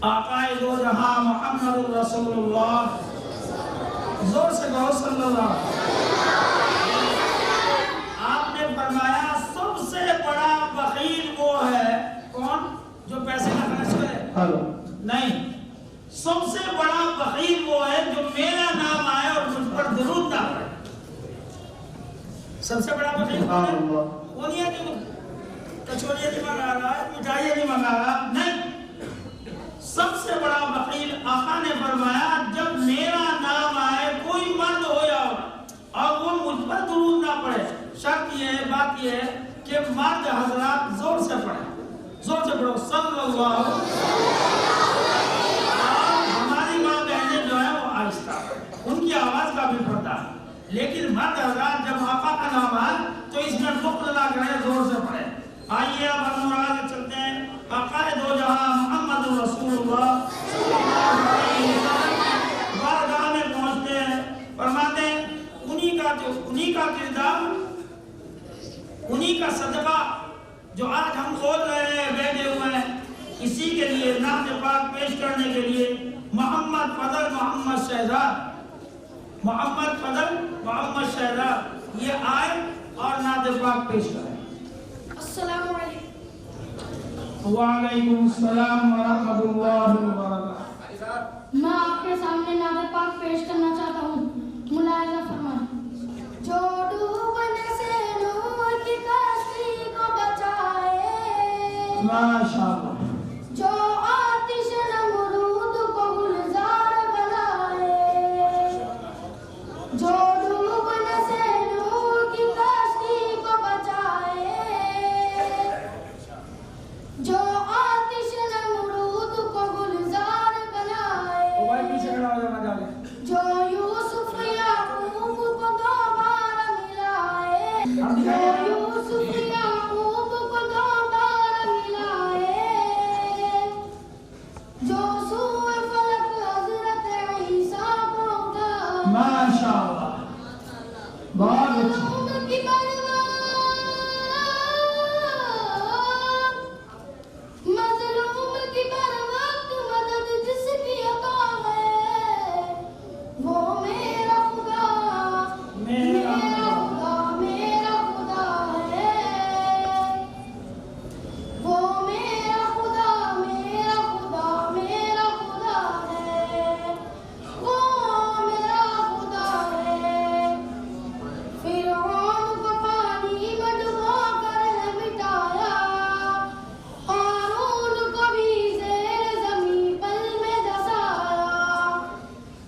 آقائے دو جہاں محمد رسول اللہ، زور سے کہو صلی اللہ۔ آپ نے فرمایا سب سے بڑا بخیل وہ ہے کون؟ جو پیسے نہ خرچ کرے؟ نہیں، سب سے بڑا بخیل وہ ہے جو میرا نام آئے اور مجھ پر درود نہ پڑے۔ سب سے بڑا بخیل وہ نہیں ہے کہ کچوریاں نہیں منگا رہا ہے، مٹھائیاں نہیں منگا رہا، نہیں، سب سے بڑا بخیل آقا نے فرمایا جب میرا نام آئے کوئی مرد ہو یا اور وہ مجھ پر درود نہ پڑے۔ شرط یہ ہے، بات یہ ہے کہ مرد حضرات زور سے پڑھیں، زور سے پڑھو صلی اللہ۔ ہماری ماں بہنیں جو ہیں وہ آہستہ پڑھیں، ان کی آواز کا بھی پردہ ہے، لیکن مرد حضرات جب آقا کا نام آئے تو اس میں نقل نہ کریں، زور سے پڑھیں۔ آئیے اب ہم آگے چلتے ہیں۔ آقا دو جہاں محمد رسول اللہ بارگاہ میں پہنچتے ہیں، فرماتے ہیں انہی کا کردار، انہی کا صدقہ جو آج ہم کھول رہے ہیں، بیٹھے ہوئے ہیں، اسی کے لیے نعت پاک پیش کرنے کے لیے محمد فضل محمد شہزاد، محمد فضل محمد شہزاد یہ آئے اور نعت پاک پیش کریں۔ السلام علیکم۔ وعلیکم السلام ورحمۃ اللہ وبرکاتہ۔ میں آپ کے سامنے نعت پاک پیش کرنا چاہتا ہوں، ملاحظہ فرمائیں۔ جو ڈوبنے سے نور کی کشتی کو بچائے، ماشاءاللہ، جو آتش نمرود کو گلزار بنائے، جو ڈوبنے سے نور کی کشتی کو بچائے، جو آتش نمرود کو گلزار بنائے، جو یوسف یعقوب کو دوبارہ ملائے، جو یوسف یعقوب کو دوبارہ ملائے، جو سوئے فلک حضرت عیسیٰ کو اٹھائے۔ ماشاءاللہ، بہت اچھا۔ مظلوم کی بر وقت مدد جس کی عطا ہے، وہ میرا خدا، میرا خدا، میرا خدا ہے، وہ میرا خدا، میرا خدا، میرا خدا ہے، وہ میرا خدا ہے۔ فرعون کو پانی میں ڈبو کر ہے مٹایا، قارون کو بھی زیر زمین پل میں دسایا،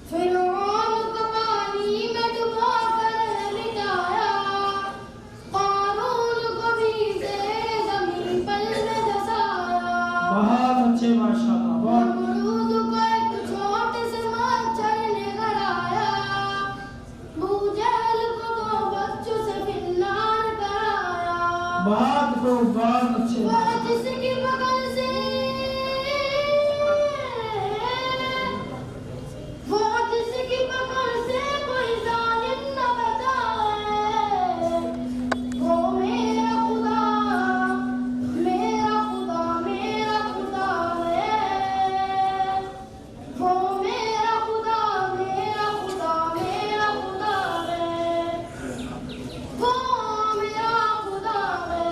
فرعون کو پانی میں ڈبو کر ہے مٹایا، قارون کو بھی زیر زمین پل میں دسایا۔ بہت اچھے، ماشاءاللہ، بہت۔ نمرود کو ایک چھوٹے سے مچھر نے گھرایا، ابو جہل کو دو بچوں سے فنار کرایا، بہت خوب، بہت اچھے۔ وہ جس کی بغل سے، وہ جس کی بغل سے کوئی ظالم نہ بتائے، وہ میرا خدا، میرا خدا، میرا خدا ہے، وہ میرا خدا، میرا خدا، میرا خدا ہے، وہ میرا خدا ہے۔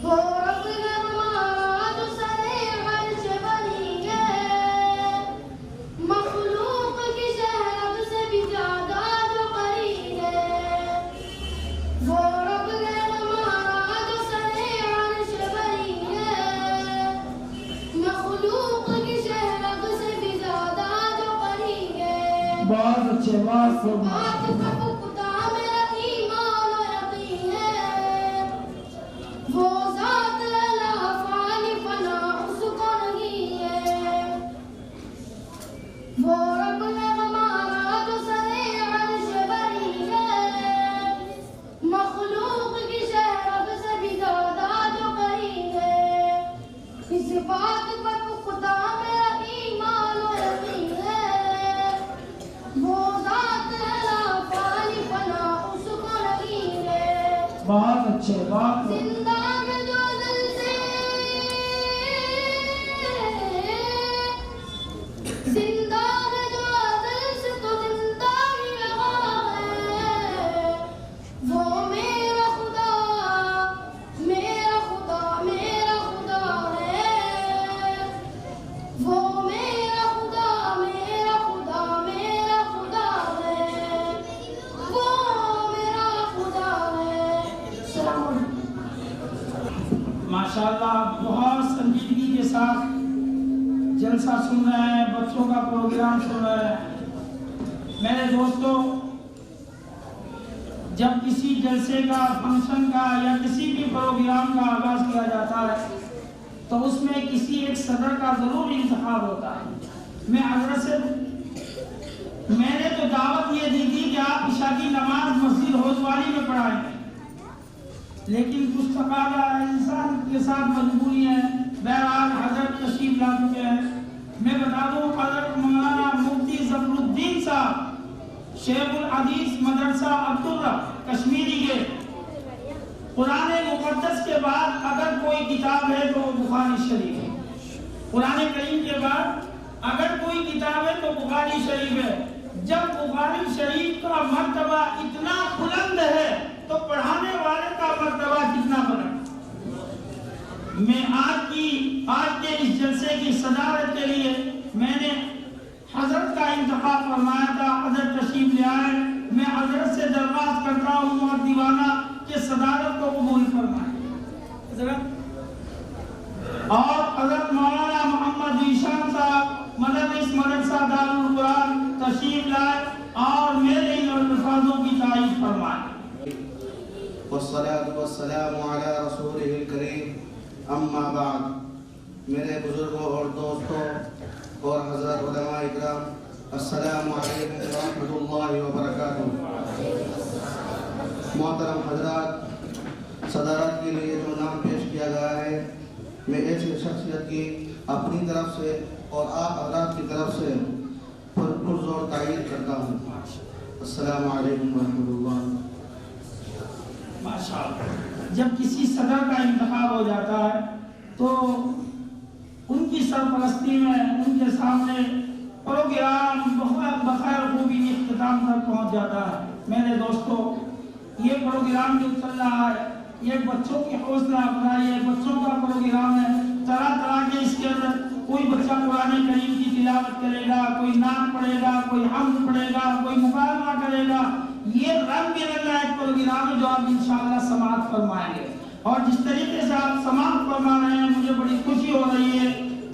وہ رب ہے ہمارا جو سرے عرش بری ہے، مخلوق کی شہرت سے بھی زیادہ جو قریب ہے، وہ رب ہے ہمارا جو سرے عرش بری ہے، مخلوق کی شہرت سے بھی زیادہ جو قریب ہے۔ بہت اچھے، بہت خوب۔ بات کا پختہ میرا ایمان و یقین ہے، وہ ذات اللہ فانی فنا اس کو نہیں ہے، وہ رب ہے ہمارا جو سرے عرش بری ہے، مخلوق کی شہرت سے بھی زیادہ جو قریب ہے۔ اس بات پر پختہ میرا ایمان و یقین ہے، وہ ذات اللہ فانی فنا اس کو نہیں ہے۔ بہت اچھے، بہت خوب۔ زندہ میں جو دل سے ساتھ جلسہ سن رہے ہیں، بچوں کا پروگرام سن رہے ہیں، میرے دوستو، جب کسی جلسے کا، فنکشن کا یا کسی بھی پروگرام کا آغاز کیا جاتا ہے تو اس میں کسی ایک صدر کا ضرور انتخاب ہوتا ہے۔ میں حضرت سے میں نے تو دعوت یہ دی تھی کہ آپ عشاء کی نماز مسجد ہوزوالی میں پڑھائیں گے، لیکن کچھ تقاضا انسان کے ساتھ مجبوری ہے، بہرحال حضرت تشریف لا چکے ہیں۔ میں بتا دوں حضرت مولانا مفتی ظفر الدین صاحب شیخ الحدیث مدرسہ عبدالرب کشمیری کے قرآن مقدس کے بعد اگر کوئی کتاب ہے تو بخاری شریف ہے۔ قرآن کریم کے بعد اگر کوئی کتاب ہے تو بخاری شریف ہے۔ جب بخاری شریف کا مرتبہ اتنا بلند ہے تو پڑھانے والے کا مرتبہ کتنا بلند۔ میں آج کے اس جلسے کی صدارت کے لیے میں نے حضرت کا انتخاب فرمایا تھا، حضرت تشریف لے آئے۔ میں حضرت سے درخواست کرتا ہوں مؤدبانہ کہ صدارت کو قبول فرمائیں حضرت، اور حضرت مولانا محمد ذیشان صاحب مدرس مدرسہ دارالقرآن تشریف لائے اور میرے ان الفاظوں کی تعریف فرمائیں۔ والصلاة والسلام على رسوله الكريم اما بعد، میرے بزرگوں اور دوستوں اور حضرت علماء اکرام، السلام علیکم ورحمۃ اللہ وبرکاتہ۔ محترم حضرات، صدارت کے لیے جو نام پیش کیا گیا ہے، میں ایسی شخصیت کی اپنی طرف سے اور آپ حضرات کی طرف سے پرزور تائید کرتا ہوں۔ السلام علیکم ورحمۃ اللہ۔ ماشاءاللہ، جب کسی صدر کا انتخاب ہو جاتا ہے تو ان کی سرپرستی میں ان کے سامنے پروگرام بخیر خوبی اختتام تک پہنچ جاتا ہے۔ میرے دوستو، یہ پروگرام جو چل رہا ہے یہ بچوں کی حوصلہ افزائی ہے، بچوں کا پروگرام ہے۔ طرح طرح کے اس کے اندر کوئی بچہ قرآن کریم کی تلاوت کرے گا، کوئی نعت پڑھے گا، کوئی حمد پڑھے گا، کوئی مکالمہ کرے گا۔ یہ رنگ برنگا ایک پروگرام ہے جو آپ انشاءاللہ سماعت فرمائیں گے، اور جس طریقے سے آپ سماعت فرما رہے ہیں مجھے بڑی خوشی ہو رہی ہے۔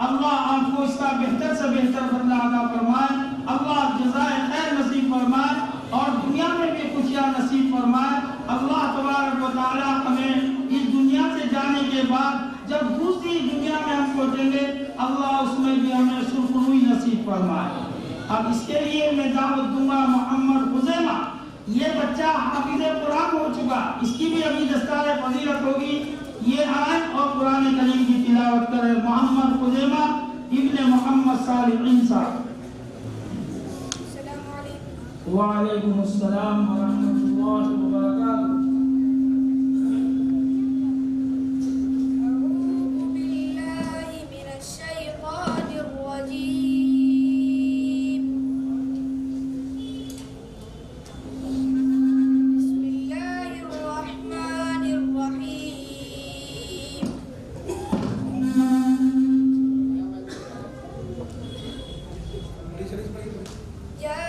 اللہ آپ کو اس کا بہتر سے بہتر بدلہ عطا فرمائے، اللہ جزائے خیر نصیب فرمائے اور دنیا میں بھی خوشیاں نصیب فرمائے۔ اللہ تبارک و تعالی ہمیں اس دنیا سے جانے کے بعد جب دوسری دنیا میں ہم پہنچیں گے اللہ اس میں بھی ہمیں سرخروئی نصیب فرمائے۔ اب اس کے لیے میں دعوت دوں گا محمد خزیمہ، یہ بچہ حافظ قرآن ہو چکا، اس کی بھی ابھی دستار فضیلت ہوگی، یہ آئے اور قرآن کریم کی تلاوت کرے۔ محمد خزیمہ ابن محمد صالحین صاحب۔ السلام علیکم۔ وعلیکم السلام ورحمۃ اللہ وبرکاتہ۔ أعوذ بالله من الشيطان الرجيم، بسم الله الرحمن الرحيم، يا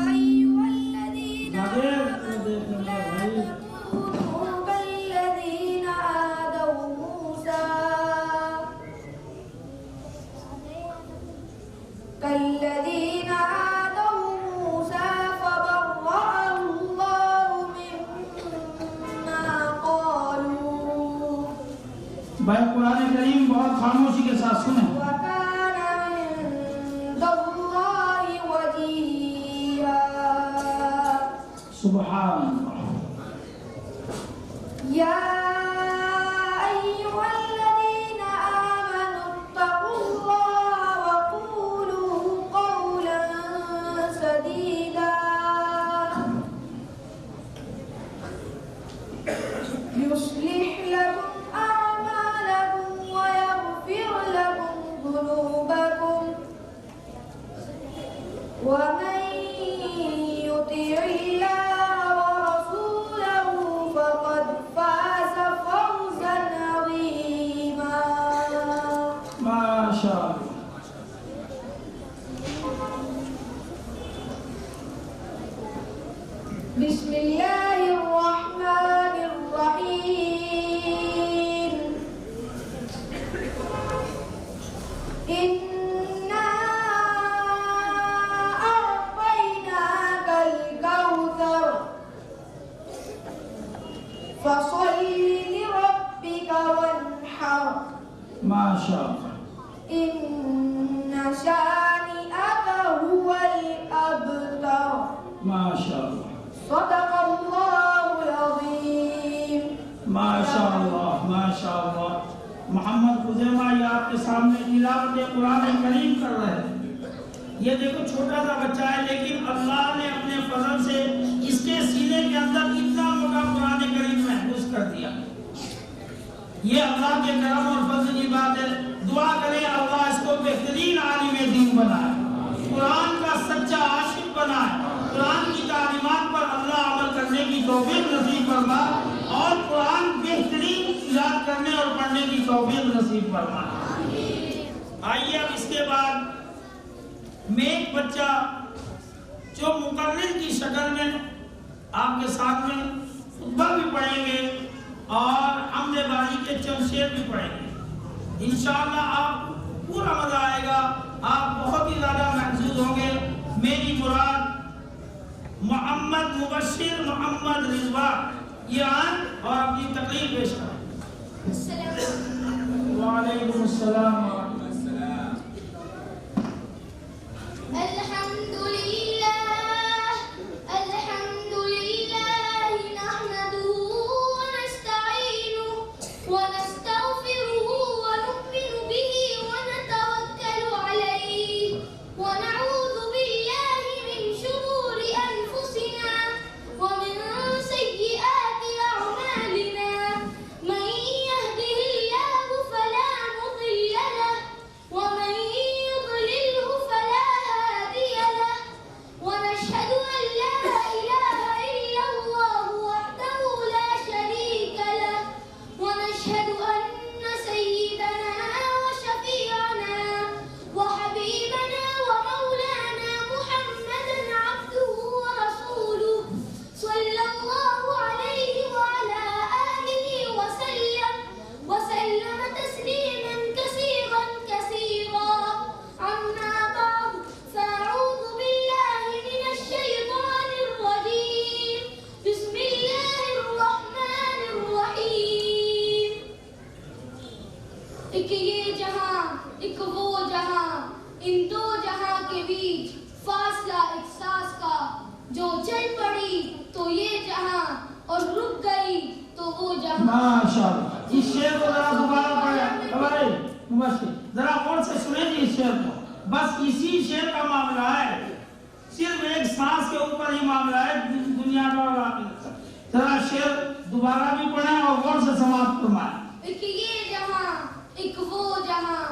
أيها الذين آمنوا لا تكونوا كالذين آذوا موسى فبرأه الله مما قالوا بھائی قرآن کریم بہت خاموشی کے ساتھ سنیں۔ وكان عند الله وجيها۔ سبحان اللہ۔ يا أيها الذين آمنوا اتقوا الله وقولوا قولا سديدا يصلح لكم أعمالكم ويغفر لكم ذنوبكم، ومن يطع الله ورسوله فقد فاز فوزا عظيما۔ ماشاء اللہ۔ بسم الله الرحمن الرحيم، ماشاءاللہ إن شانئك هو الأبتر ماشاءاللہ صدق الله العظيم ماشاءاللہ ماشاءاللہ. محمد خزیمہ یہ آپ کے سامنے تلاوت قرآن کریم کر رہے ہیں. یہ دیکھو چھوٹا سا بچہ ہے لیکن اللہ نے اپنے فضل سے اس کے سینے کے اندر اتنا موٹا قرآن کریم محفوظ کر دیا. یہ اللہ کے کرم اور فضل کی بات ہے. دعا کریں اللہ اس کو بہترین عالم دین بنائے, قرآن کا سچا عاشق بنائے, قرآن کی تعلیمات پر اللہ عمل کرنے کی توفیق نصیب فرمائے اور قرآن بہترین یاد کرنے اور پڑھنے کی توفیق نصیب فرمائے. آئیے اب اس کے بعد میں ایک بچہ جو مقرر کی شکل میں آپ کے ساتھ میں خطبہ بھی پڑھیں گے اور حمد باری کے چند شعر بھی پڑھیں گے. انشاءاللہ آپ پورا مزہ آئے گا, آپ بہت ہی زیادہ محظوظ ہوں گے. میری مراد محمد مبشر محمد رضوان یہ آئیں اور اپنی تقریر پیش کریں. وعلیکم السلام ورحمۃ اللہ. الحمد لله نحمده ونستعينه ونستغفره ونؤمن به ونتوكل عليه ونعوذ بالله من شرور أنفسنا ومن سيئات أعمالنا. من يهده الله فلا مضل له ومن يضلله فلا هادي له. ونشهد أن لا إله إلا الله وحده لا شريك له. ونشهد أن سيدنا وشفيعنا وحبيبنا ومولانا محمدا عبده ورسوله صلى الله عليه وعلى آله وسلم تسليما كثيرا كثيرا. أما بعد فأعوذ بالله من الشيطان الرجيم. بسم الله الرحمن الرحيم. ایک یہ جہاں ایک وہ جہاں, ان دو جہاں کے بیچ فاصلہ احساس کا. جو چل پڑی تو یہ جہاں اور رک گئی تو وہ جہاں. ماشاءاللہ. اس شعر کو ذرا دوبارہ پڑھیں ہمارے مبشر, ذرا غور سے سنیں جی اس شعر کو. بس اسی شعر کا معاملہ ہے, صرف ایک سانس کے اوپر ہی معاملہ ہے دنیا کا اور آخرت کا. ذرا شعر دوبارہ بھی پڑھیں اور غور سے سماعت فرمائیں. ایک یہ جہاں ایک وہ جہاں,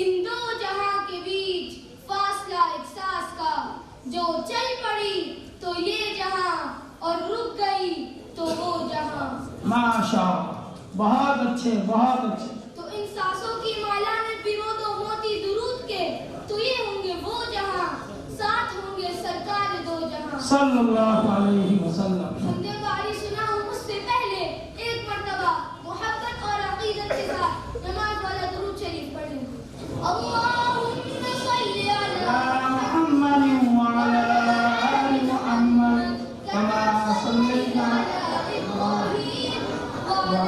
ان دو جہاں کے بیچ فاصلہ احساس کا. جو چل پڑی تو یہ جہاں اور رک گئی تو وہ جہاں. ماشاءاللہ, بہت اچھے بہت اچھے. تو ان سانسوں کی مالا میں پیرو دو موتی درود کے, تو یہ ہوں گے وہ جہاں, ساتھ ہوں گے سرکار دو جہاں. صلی اللہ علیہ وسلم. حمد باری سنا ہوں اس سے پہلے ایک مرتبہ محبت اور عقیدت کے ساتھ نماز والا درود شریف پڑھ لیں. اللہم صلی علی محمد وعلى آل محمد كما صليت على إبراهيم وعلى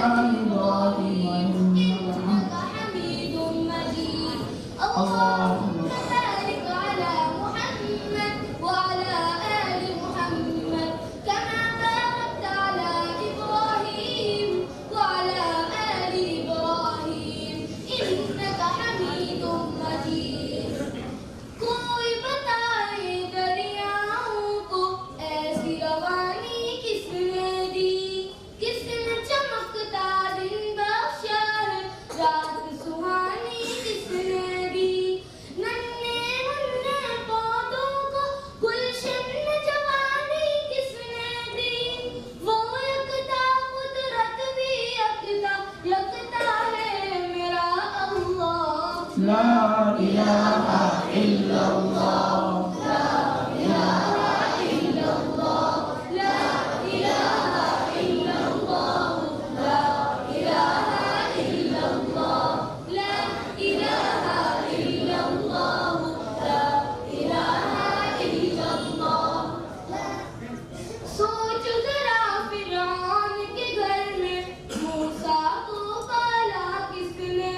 آل إبراهيم إنك حميد مجيد. اللهم بارك على محمد وعلى آل محمد كما باركت على إبراهيم وعلى آل إبراهيم إنك حميد مجيد. کوئی بتائے دریاؤں کو ایسی روانی کس نے دی, کس نے چمکتا دن بخشا ہے, رات سہانی کس نے دی. ننھے ننھے پودوں کو گلشن جوانی کس نے دی. وہ یکتا قدرت بھی یکتا ہے میرا اللہ. لا إله إلا الله. لا إله إلا الله. لا إله إلا الله. لا إله إلا الله. لا إله إلا الله. لا إله إلا الله. سوچ ذرا فرعون کے گھر میں موسیٰ کو پالا کس نے.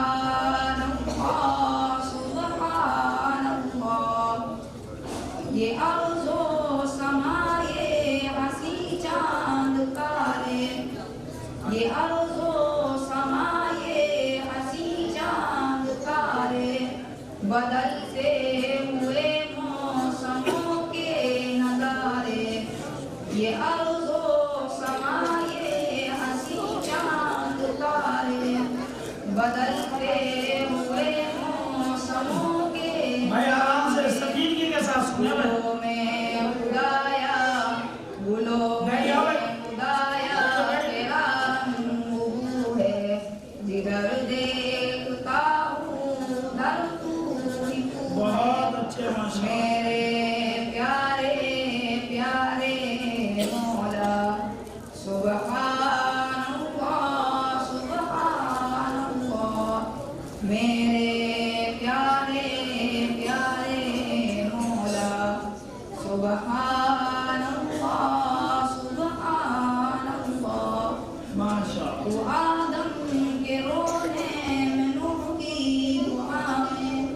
سبحان اللہ سبحان اللہ. یہ ارض و سمائے ہنسی چاند تارے، یہ ارض و سمائے ہنسی چاند تارے، بدلتے ہوئے موسموں کے نظارے. یہ ارض و سمائے ہنسی چاند تارے، بدلتے ہوئے موسموں کے بھائی آرام سے سنجیدگی کے ساتھ سنیں بھائی. گلوں میں خدایا، گلوں میں خدایا تیرا رنگ بو ہے، جدھر دیکھتا ہوں ادھر تو ہی تو ہے. بہت اچھے ماشاء اللہ. میرے پیارے پیارے مولا سبحان اللہ سبحان اللہ. میرے پیارے پیارے مولا سبحان اللہ سبحان اللہ. ماشاء اللہ. تو آدم کے رونے میں نوح کی دعا میں،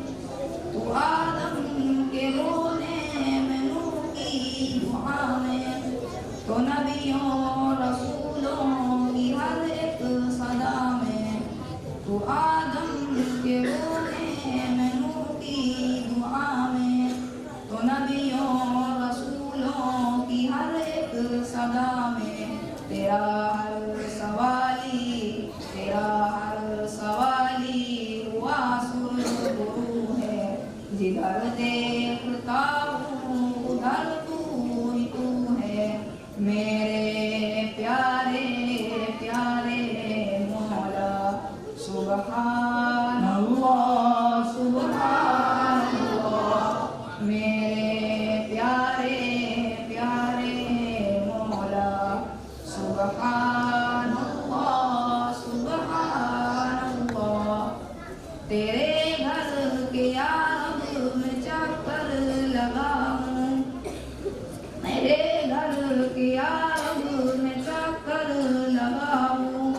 تو آدم کے رونے میں نوح کی دعا میں، تو نبیوں رسولوں کی ہر ایک صدا میں، تو آدم کے رونے میں نوح کی دعا میں، تو نبیوں رسولوں کی ہر ایک صدا میں. تیرا ہر سوالی، تیرا ہر سوالی ہوا سرگرو ہے، جدھر دیکھتا ہوں ادھر تو ہی تو ہے. میرے پیارے پیارے مولا سبحان اللہ سبحان اللہ. میرے پیارے پیارے مولا سبحان اللہ سبحان اللہ. تیرے گھر کے یارب میں چکر لگاؤں، میرے گھر کے یارب میں چکر لگاؤں،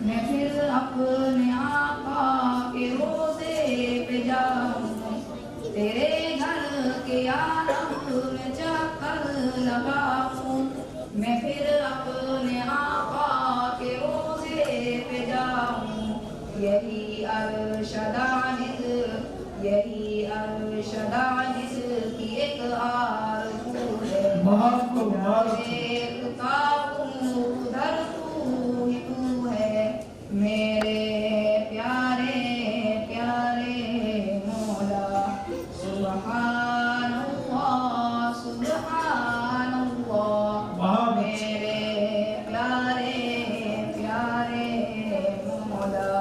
میں پھر اپنے آقا کے روزے پہ جاؤں. تیرے گھر کے یارب میں چکر لگاؤں، میں پھر اپنے آقا کے روزے پہ جاؤں. یہی ارشد عاجز، یہی ارشد عاجز کی ایک آرزو ہے. بہت خوب، بہت خوب. دیکھتا ہوں ادھر تو ہی تو ہے. میرے پیارے پیارے مولا سبحان اللہ سبحان اللہ. بہت میرے پیارے پیارے مولا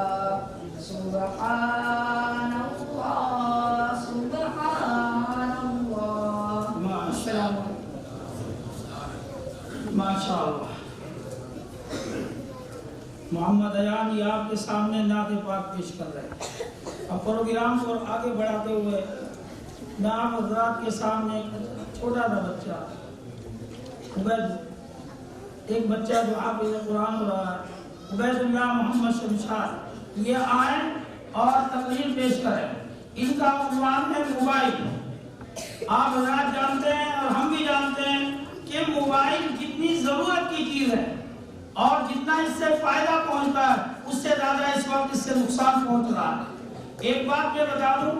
سبحان اللہ سبحان اللہ. السلام علیکم. ماشاء اللہ. محمد ایان یہ آپ کے سامنے نعت پاک پیش کر رہے ہیں. اب پروگرام کو آگے بڑھاتے ہوئے میں آپ حضرات کے سامنے ایک چھوٹا سا بچہ عبید، ایک بچہ جو حافظ قرآن ہو رہا ہے، عبید اللہ محمد شمشاد، یہ آئیں اور تقریر پیش کریں. ان کا عنوان ہے موبائل. آپ حضرات جانتے ہیں اور ہم بھی جانتے ہیں کہ موبائل جتنی ضرورت کی چیز ہے اور جتنا اس سے فائدہ پہنچتا ہے اس سے زیادہ اس وقت اس سے نقصان پہنچ رہا ہے. ایک بات میں بتا دوں،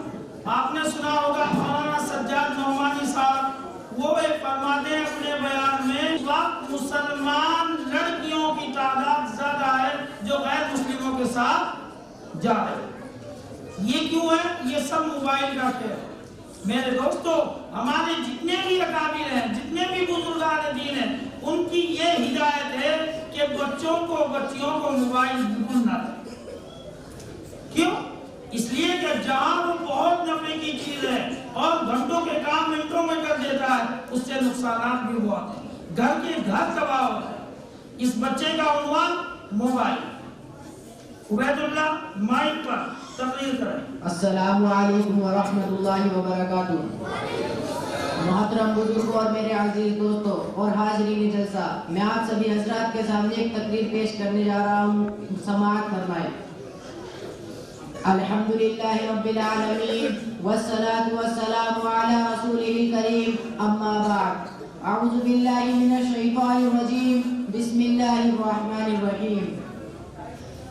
آپ نے سنا ہوگا مولانا سجاد نعمانی صاحب، وہ ایک فرماتے ہیں اپنے بیان میں، اس وقت مسلمان لڑکیوں کی تعداد زیادہ ہے جو غیر مسلموں کے ساتھ جا رہے ہیں. یہ کیوں ہے؟ یہ سب موبائل کا کھیل ہے. میرے دوستو، ہمارے جتنے بھی اکابر ہیں، جتنے بھی بزرگان دین ہیں، ان کی یہ ہدایت ہے کہ بچوں کو بچیوں کو موبائل بالکل نہ دیں. کیوں؟ اس لیے کہ جہاں وہ بہت نفع کی چیز ہے اور گھنٹوں کے کام منٹوں میں کر دیتا ہے، اس سے نقصانات بھی بہت ہیں. گھر کے گھر تباہ ہوتا ہے. اس بچے کا عنوان موبائل. عبید اللہ مائک پر تقریر کریں. السلام علیکم ورحمۃ اللہ وبرکاتہ. محترم بزرگوں اور میرے عزیز دوستوں اور حاضرین جلسہ، میں آپ سبھی حضرات کے سامنے ایک تقریر پیش کرنے جا رہا ہوں. سماعت فرمائیں. الحمدللہ رب العالمین والصلاة والسلام علی رسولہ الکریم اما بعد اعوذ باللہ من الشیطان الرجیم بسم اللہ الرحمن الرحیم۔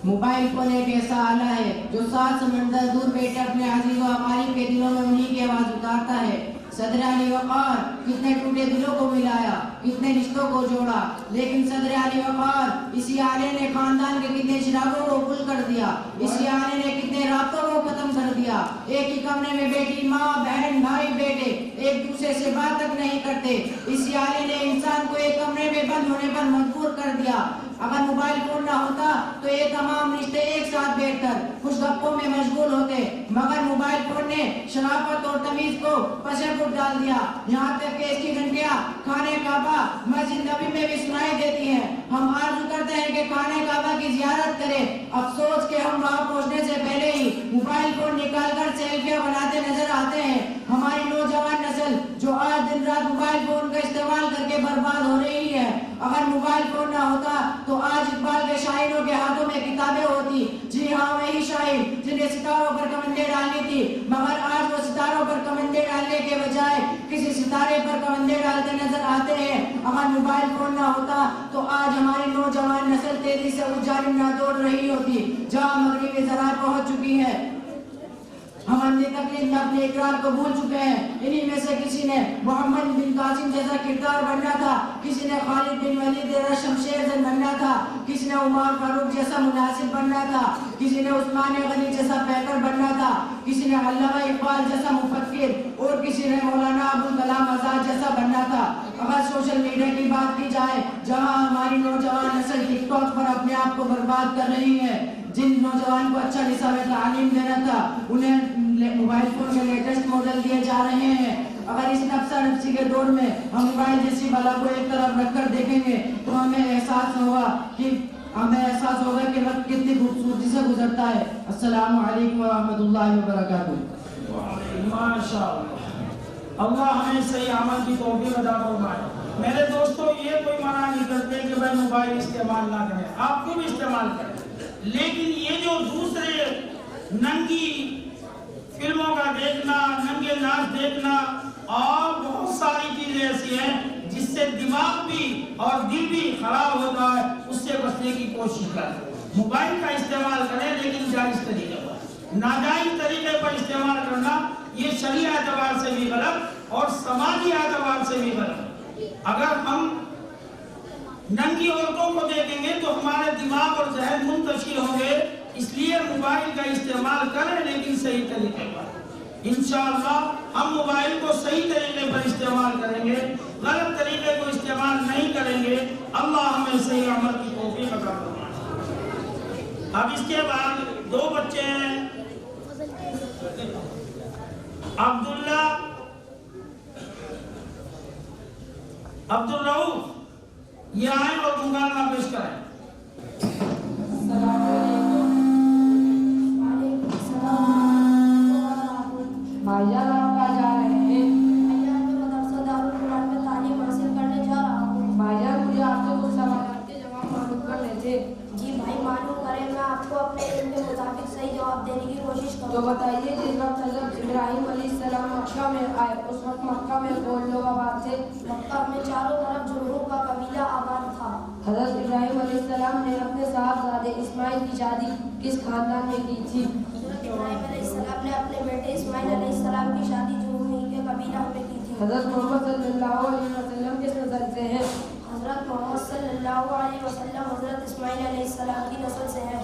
موبائل فون ایک ایسا آلہ ہے جو 7 سمندر دور بیٹھے اپنے عزیز و اقارب کے دلوں میں انہی کی آواز اتارتا ہے۔ صدر علی وقار کتنے ٹوٹے دلوں کو ملایا، کتنے رشتوں کو جوڑا، لیکن صدر علی وقار اسی آلے نے خاندان کے کتنے چراغوں کو گل کر دیا، اسی آلے نے کتنے رابطوں کو ختم کر دیا۔ ایک ہی کمرے میں بیٹی، ماں، بہن، بھائی، بیٹے ایک دوسرے سے بات تک نہیں کرتے۔ اسی آلے نے انسان کو ایک کمرے میں بند ہونے پر مجبور کر دیا۔ اگر موبائل فون نہ ہوتا تو یہ تمام رشتے ایک ساتھ بیٹھ کر خوش گپوں میں مشغول ہوتے، مگر موبائل فون نے شرافت اور تمیز کو پشے پر ڈال دیا، یہاں تک کہ اس کی گھنٹیاں خانہ کعبہ مسجد نبی میں بھی سنائی دیتی ہیں۔ ہم آرزو کرتے ہیں کہ خانہ کعبہ کی زیارت کریں، افسوس کہ ہم وہاں پہنچنے سے پہلے ہی موبائل فون نکال کر سیلفیاں بناتے نظر آتے ہیں۔ ہماری نوجوان نسل جو آج دن رات موبائل فون کا استعمال کر کے برباد ہو رہی ہے، اگر موبائل فون نہ ہوتا تو آج اقبال کے شاعروں کے ہاتھوں میں کتابیں ہوتی۔ جی ہاں، وہی شاعر جنہیں ستاروں پر کمندیں ڈالنی تھی، مگر آج وہ ستاروں پر کمندیں ڈالنے کے بجائے کسی ستارے پر کمندیں ڈالتے نظر آتے ہیں۔ اگر موبائل فون نہ ہوتا تو آج ہماری نوجوان نسل تیزی سے اس جانب نہ دوڑ رہی ہوتی جہاں مغربی ذرائع پہنچ چکی ہے۔ ہم اپنی تقلید میں اپنے اقرار کو بھول چکے ہیں۔ انہی میں سے کسی نے محمد بن قاسم جیسا کردار بننا تھا، کسی نے خالد بن ولید جیسا شمشیر زن بننا تھا، کسی نے عمر فاروق جیسا مناسب بننا تھا، کسی نے عثمان غنی جیسا پیکر بننا تھا، کسی نے علامہ اقبال جیسا مفکر اور کسی نے مولانا ابوالکلام آزاد جیسا بننا تھا۔ اگر سوشل میڈیا کی بات کی جائے، جہاں ہماری نوجوان نسل ٹک ٹاک پر اپنے آپ کو برباد کر رہی ہے، جن نوجوان کو اچھا نصاب تعلیم دینا تھا انہیں موبائل فون کے لیٹسٹ ماڈل دیے جا رہے ہیں۔ اگر اس نفسا نفسی کے دور میں ہم موبائل جیسی بلا کو ایک طرف رکھ کر دیکھیں گے تو ہمیں احساس ہوگا کہ وقت کتنی خوبصورتی سے گزرتا ہے۔ السلام علیکم ورحمۃ اللہ وبرکاتہ۔ ماشاء اللہ، اللہ ہمیں صحیح عمل کی توفیق عطا فرمائے۔ میرے دوستو، یہ کوئی منع نہیں کرتے کہ بھائی موبائل استعمال نہ کریں، آپ کو بھی استعمال کریں، لیکن یہ جو دوسرے ننگی فلموں کا دیکھنا، ننگے ناچ دیکھنا اور بہت ساری چیزیں ایسی ہیں جس سے دماغ بھی اور دل بھی خراب ہوتا ہے، اس سے بچنے کی کوشش کریں۔ موبائل کا استعمال کریں لیکن جائز طریقے پر، ناجائز طریقے پر استعمال کرنا یہ شرعی اعتبار سے بھی غلط اور سماجی اعتبار سے بھی غلط۔ اگر ہم ننگی عورتوں کو دیکھیں گے تو ہمارے دماغ اور ذہن منتشر ہوں گے، اس لیے موبائل کا استعمال کریں لیکن صحیح طریقے پر۔ انشاءاللہ ہم موبائل کو صحیح طریقے پر استعمال کریں گے، غلط طریقے کو استعمال نہیں کریں گے۔ اللہ ہمیں صحیح عمل کی توفیق عطا فرمائے۔ اب اس کے بعد 2 بچے ہیں، عبداللہ، عبدالرؤف، یہ آئیں اور مکالمہ پیش کریں۔ بھائی جان آپ کہاں جا رہے ہیں؟ بھائی جان میں مدرسہ دارالقرآن میں تعلیم حاصل کرنے جا رہا ہوں۔ بھائی جان مجھے آپ سے کچھ سوالات کے جواب معلوم کرنے تھے۔ جی بھائی معلوم کریں، میں آپ کو اپنے علم کے مطابق صحیح جواب دینے کی کوشش کروں۔ تو بتائیے، جس وقت حضرت ابراہیم علیہ السلام مکہ میں آئے اس وقت مکہ میں کون لوگ آباد تھے؟ مکہ میں چاروں طرف جرہم کا قبیلہ آباد تھا۔ حضرت ابراہیم علیہ السلام نے اپنے صاحبزادے اسماعیل کی شادی کس خاندان میں کی تھی؟ حضرت ابراہیم علیہ السلام نے اپنے بیٹے اسماعیل علیہ السلام کی شادی جرہم کے قبیلہ میں کی تھی۔ حضرت محمد صلی اللہ علیہ وسلم کس نسل سے ہیں؟ حضرت محمد صلی اللہ علیہ وسلم حضرت اسماعیل علیہ السلام کی نسل سے ہیں۔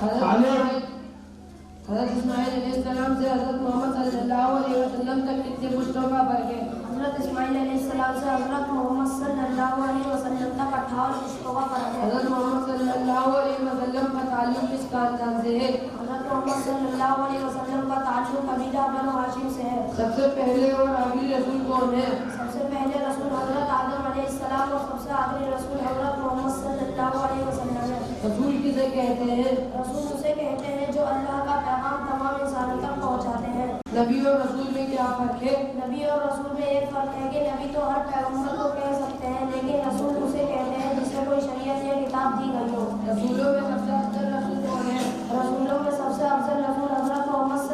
حضرت اسماعیل علیہ السلام سے حضرت محمد صلی اللہ علیہ وسلم تک کتنے پشتوں کا فرق ہے؟ حضرت اسماعیل علیہ السلام سے حضرت محمد صلی اللہ علیہ وسلم تک 58 پشتوں کا فرق ہے۔ حضرت محمد صلی اللہ علیہ وسلم کا تعلق کس خاندان سے ہے؟ حضرت محمد صلی اللہ علیہ وسلم کا تعلق قبیلہ بنو ہاشم سے ہے۔ سب سے پہلے اور آخری رسول کون ہے؟ سب سے پہلے رسول حضرت آدم علیہ السلام اور سب سے آخری رسول حضرت محمد صلی اللہ علیہ وسلم ہے۔ رسول کسے کہتے ہیں؟ رسول اسے کہتے ہیں جو اللہ کا پیغام تمام انسانوں تک پہنچاتے ہیں۔ نبی اور رسول میں کیا فرق ہے؟ نبی اور رسول میں ایک فرق ہے کہ نبی تو ہر پیغمبر کو کہہ سکتے ہیں، لیکن رسول اسے کہتے ہیں جسے کوئی شریعت یا کتاب دی گئی ہو۔ رسولوں میں سب سے افضل رسول کون ہے؟ رسولوں میں سب سے افضل رسول حضرت محمد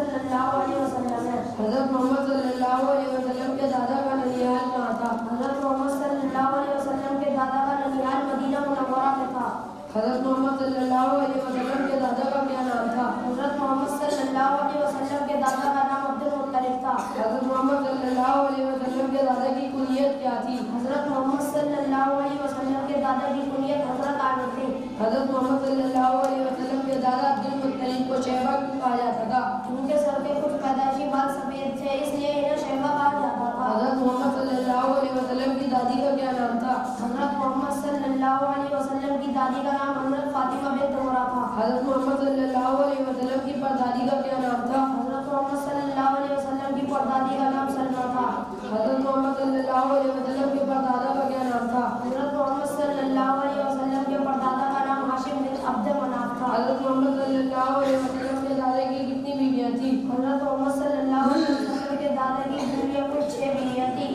حضرت محمد صلی اللہ علیہ وسلم کے دادا کا ننیال کہاں تھا؟ حضرت محمد صلی اللہ علیہ وسلم کے دادا کا ننیال مدینہ منورہ میں تھا۔ حضرت محمد صلی اللہ علیہ وسلم کے دادا کا کیا نام تھا؟ حضرت محمد صلی اللہ علیہ وسلم کے دادا کا نام عبد المطلب تھا۔ حضرت محمد صلی اللہ علیہ وسلم کے دادا کی کنیت کیا تھی؟ حضرت محمد صلی اللہ علیہ وسلم کے دادا کی کنیت حضرت عامر تھی۔ حضرت محمد صلی اللہ علیہ وسلم کے دادا عبد المطلب کو شیبہ کیوں کہا جاتا تھا؟ ان کے سر کے کچھ پیدائشی بال سفید تھے، اس لیے انہیں شیبہ کہا جاتا تھا۔ حضرت محمد صلی اللہ علیہ وسلم کی دادی کا کیا نام تھا؟ حضرت محمد صلی اللہ علیہ وسلم کی دادی کا نام حضرت فاطمہ بنت عمرہ تھا۔ حضرت محمد صلی اللہ علیہ وسلم کی پردادی کا کیا نام تھا؟ حضرت محمد صلی اللہ علیہ وسلم کی پردادی کا نام سلمہ تھا۔ حضرت محمد صلی اللہ علیہ وسلم کے پردادا کا کیا نام تھا؟ حضرت محمد صلی اللہ علیہ وسلم کے پردادا کا نام ہاشم بن عبد مناف تھا۔ حضرت محمد صلی اللہ علیہ وسلم کے دادا کی کتنی بیویاں تھیں؟ حضرت محمد صلی اللہ علیہ وسلم کے دادا کی بیویاں کل 6 بیویاں تھیں۔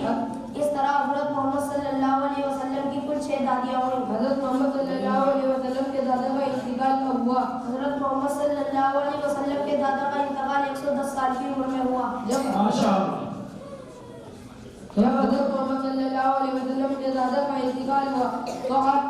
اس طرح حضرت محمد صلی اللہ علیہ وسلم کی کل 6 دادیاں ہوئیں۔ حضرت محمد صلی اللہ علیہ وسلم کے دادا کا انتقال کب ہوا؟ حضرت محمد صلی اللہ علیہ وسلم کے دادا کا انتقال 110 سال کی عمر میں ہوا۔ جب ماشاءاللہ حضرت محمد صلی اللہ علیہ وسلم کے دادا کا انتقال ہوا تو آپ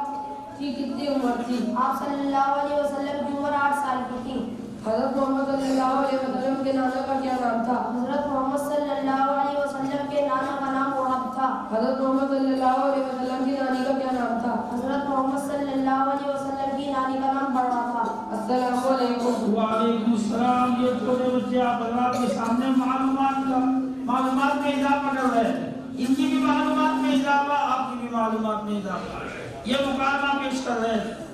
کی کتنی عمر تھی؟ آپ صلی اللہ علیہ وسلم کی عمر 8 سال کی تھی۔ حضرت محمد صلی اللہ علیہ وسلم کے نانا کا کیا نام تھا؟ حضرت محمد صلی اللہ علیہ وسلم کے نانا کا نام وہب تھا۔ حضرت محمد صلی اللہ علیہ وسلم کی نانی کا کیا نام تھا؟ حضرت محمد صلی اللہ علیہ وسلم کی نانی کا نام برا تھا۔ السلام علیکم۔ وعلیکم السلام۔ یہ چھوٹے بچے آپ حضرات کے سامنے معلومات میں اضافہ کر رہے ہیں، ان کی بھی معلومات میں اضافہ، آپ کی بھی معلومات میں اضافہ، یہ مکالمہ پیش کر رہے ہیں۔